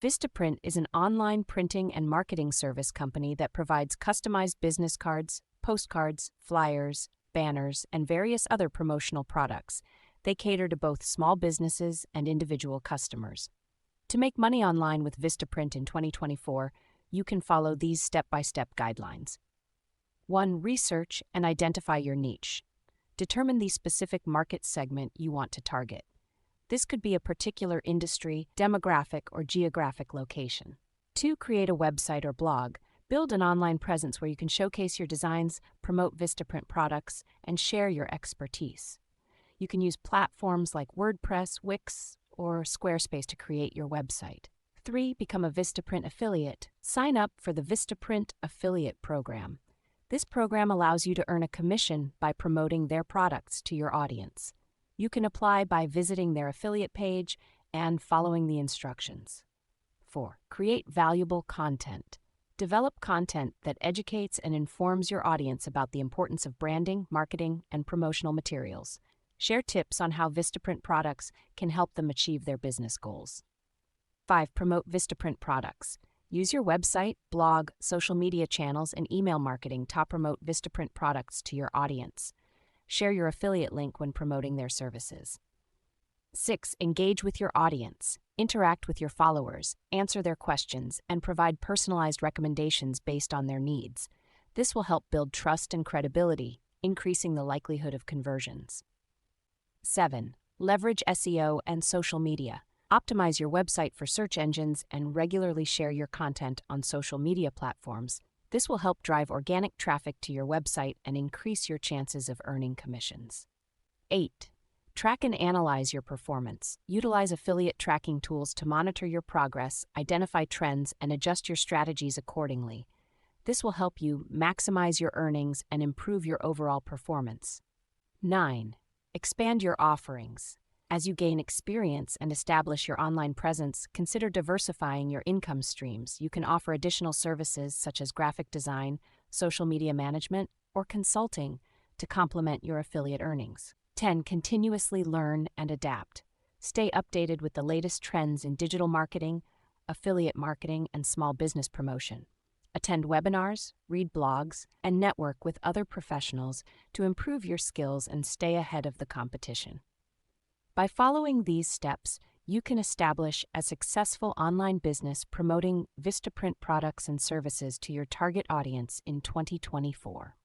Vistaprint is an online printing and marketing service company that provides customized business cards, postcards, flyers, banners, and various other promotional products. They cater to both small businesses and individual customers. To make money online with Vistaprint in 2024, you can follow these step-by-step guidelines. 1. Research and identify your niche. Determine the specific market segment you want to target. This could be a particular industry, demographic, or geographic location. 2. Create a website or blog. Build an online presence where you can showcase your designs, promote Vistaprint products, and share your expertise. You can use platforms like WordPress, Wix, or Squarespace to create your website. 3. Become a Vistaprint affiliate. Sign up for the Vistaprint Affiliate Program. This program allows you to earn a commission by promoting their products to your audience. You can apply by visiting their affiliate page and following the instructions. 4. Create valuable content. Develop content that educates and informs your audience about the importance of branding, marketing, and promotional materials. Share tips on how Vistaprint products can help them achieve their business goals. 5. Promote Vistaprint products. Use your website, blog, social media channels, and email marketing to promote Vistaprint products to your audience. Share your affiliate link when promoting their services. 6. Engage with your audience. Interact with your followers, answer their questions, and provide personalized recommendations based on their needs. This will help build trust and credibility, increasing the likelihood of conversions. 7. Leverage SEO and social media. Optimize your website for search engines and regularly share your content on social media platforms. This will help drive organic traffic to your website and increase your chances of earning commissions. 8. Track and analyze your performance. Utilize affiliate tracking tools to monitor your progress, identify trends, and adjust your strategies accordingly. This will help you maximize your earnings and improve your overall performance. 9. Expand your offerings. As you gain experience and establish your online presence, consider diversifying your income streams. You can offer additional services such as graphic design, social media management, or consulting to complement your affiliate earnings. 10. Continuously learn and adapt. Stay updated with the latest trends in digital marketing, affiliate marketing, and small business promotion. Attend webinars, read blogs, and network with other professionals to improve your skills and stay ahead of the competition. By following these steps, you can establish a successful online business promoting Vistaprint products and services to your target audience in 2024.